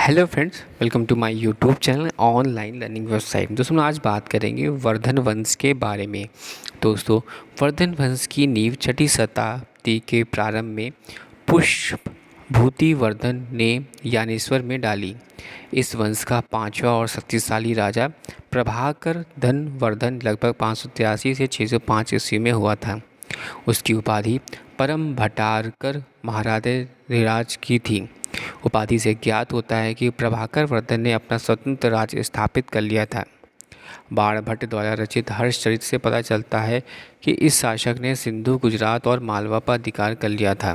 Hello friends, welcome to my YouTube channel online learning website. दोस्तों आज बात करेंगे वर्धन वंश के बारे में। दोस्तों वर्धन वंश की नींव छठी शताब्दी के प्रारंभ में पुष्पभूति वर्धन ने ज्ञानेश्वर में डाली। इस वंश का पांचवा और शक्तिशाली राजा प्रभाकर धन वर्धन लगभग 583 से 605 ईस्वी में हुआ था। उसकी उपाधि परम भट्टारकर महाराज की थी। उपाधि से ज्ञात होता है कि प्रभाकर वर्धन ने अपना स्वतंत्र राज्य स्थापित कर लिया था। बाणभट्ट द्वारा रचित हर्षचरित से पता चलता है कि इस शासक ने सिंधु, गुजरात और मालवा पर अधिकार कर लिया था।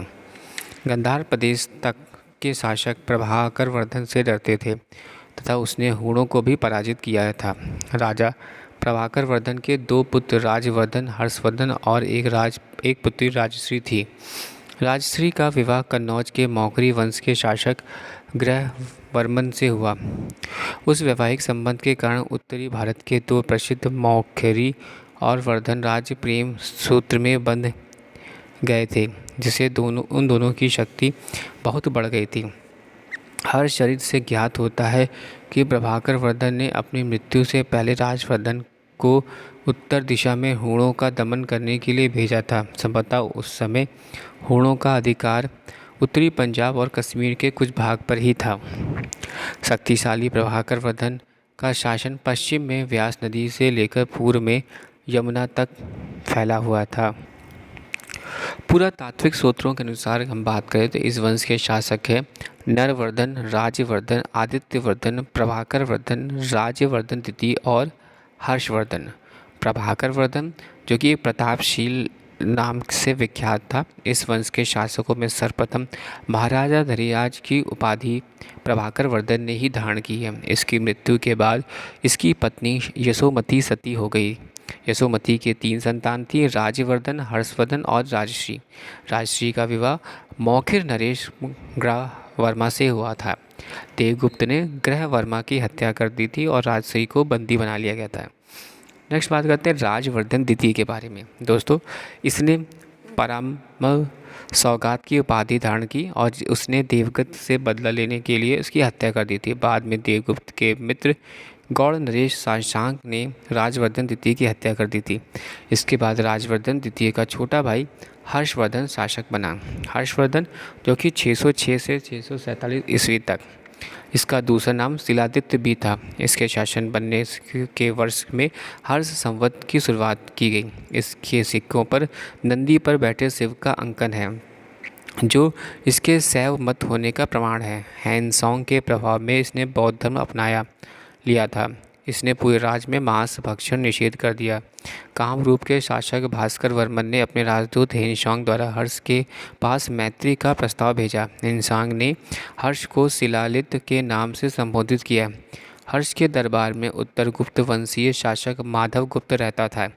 गांधार प्रदेश तक के शासक प्रभाकर वर्धन से डरते थे तथा उसने हूणों को भी पराजित किया था। राजा प्रभाकर वर्धन के दो पुत्र राजवर्धन, हर्षवर्धन और एक पुत्री राजश्री थी। राजश्री का विवाह कन्नौज के मौखरी वंश के शासक ग्रहवर्मन से हुआ। उस वैवाहिक संबंध के कारण उत्तरी भारत के दो प्रसिद्ध मौखरी और वर्धन राज्य प्रेम सूत्र में बंध गए थे, जिससे उन दोनों की शक्ति बहुत बढ़ गई थी। हर्षचरित से ज्ञात होता है कि प्रभाकर वर्धन ने अपनी मृत्यु से पहले राजवर्धन को उत्तर दिशा में हूणों का दमन करने के लिए भेजा था। संभवतः उस समय हूणों का अधिकार उत्तरी पंजाब और कश्मीर के कुछ भाग पर ही था। शक्तिशाली प्रभाकर वर्धन का शासन पश्चिम में व्यास नदी से लेकर पूर्व में यमुना तक फैला हुआ था। पुरातात्विक स्रोतों के अनुसार हम बात करें तो इस वंश के शासक हैं नरवर्धन, राजवर्धन, आदित्यवर्धन, प्रभाकर वर्धन, राजवर्धन द्वितीय और हर्षवर्धन। प्रभाकर वर्धन जो कि प्रतापशील नाम से विख्यात था, इस वंश के शासकों में सर्वप्रथम महाराजा धरिराज की उपाधि प्रभाकर वर्धन ने ही धारण की है। इसकी मृत्यु के बाद इसकी पत्नी यशोमती सती हो गई। यशोमती के 3 संतान थी, राजवर्धन, हर्षवर्धन और राजश्री। राजश्री का विवाह मौखिर नरेश ग्रहवर्मा से हुआ था। देवगुप्त ने ग्रहवर्मा की हत्या कर दी थी और राजश्री को बंदी बना लिया गया था। नेक्स्ट बात करते हैं राजवर्धन द्वितीय के बारे में। दोस्तों इसने परम सौगात की उपाधि धारण की और उसने देवगुप्त से बदला लेने के लिए उसकी हत्या कर दी थी। बाद में देवगुप्त के मित्र गौड़ नरेश शशांक ने राजवर्धन द्वितीय की हत्या कर दी थी। इसके बाद राजवर्धन द्वितीय का छोटा भाई हर्षवर्धन शासक बना। हर्षवर्धन जो कि 606 से 647 ईस्वी तक, इसका दूसरा नाम शिलादित्य भी था। इसके शासन बनने के वर्ष में हर्ष संवत की शुरुआत की गई। इसके सिक्कों पर नंदी पर बैठे शिव का अंकन है, जो इसके शैव मत होने का प्रमाण है। हैनसोंग के प्रभाव में इसने बौद्ध धर्म अपनाया लिया था। इसने पूरे राज्य में मांस भक्षण निषेध कर दिया। कामरूप के शासक भास्कर वर्मन ने अपने राजदूत हेनसोंग द्वारा हर्ष के पास मैत्री का प्रस्ताव भेजा। हेनसोंग ने हर्ष को शिलालित के नाम से संबोधित किया। हर्ष के दरबार में उत्तर गुप्त वंशीय शासक माधव गुप्त रहता था।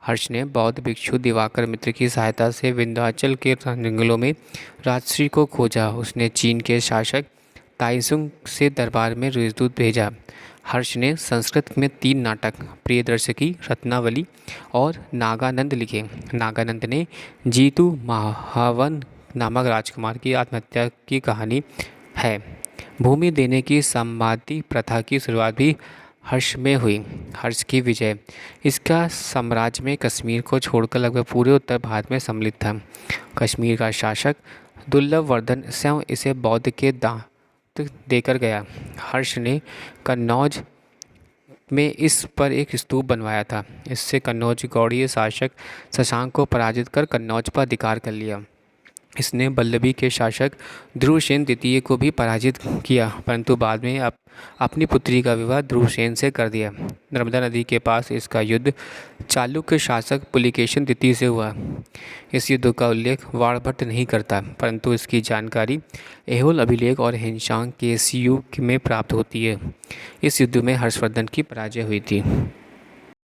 हर्ष ने बौद्ध भिक्षु दिवाकर मित्र की सहायता से विंध्याचल के जंगलों में राजश्री को खोजा। उसने चीन के शासक ताइजुंग से दरबार में राजदूत भेजा। हर्ष ने संस्कृत में 3 नाटक प्रियदर्शकी, रत्नावली और नागानंद लिखे। नागानंद ने जीतू महावन नामक राजकुमार की आत्महत्या की कहानी है। भूमि देने की संवादी प्रथा की शुरुआत भी हर्ष में हुई। हर्ष की विजय इसका साम्राज्य में कश्मीर को छोड़कर लगभग पूरे उत्तर भारत में सम्मिलित था। कश्मीर का शासक दुर्लभवर्धन स्वयं इसे बौद्ध के दांत देकर गया। हर्ष ने कन्नौज में इस पर एक स्तूप बनवाया था। इससे कन्नौज गौड़ीय शासक शशांक को पराजित कर कन्नौज पर अधिकार कर लिया। इसने वल्लभी के शासक ध्रुवसेन द्वितीय को भी पराजित किया, परंतु बाद में अपनी पुत्री का विवाह ध्रुवसेन से कर दिया। नर्मदा नदी के पास इसका युद्ध चालुक्य शासक पुलिकेशिन द्वितीय से हुआ। इस युद्ध का उल्लेख बाणभट्ट नहीं करता, परंतु इसकी जानकारी ऐहोल अभिलेख और हेनसोंग के सीयू में प्राप्त होती है। इस युद्ध में हर्षवर्धन की पराजय हुई थी।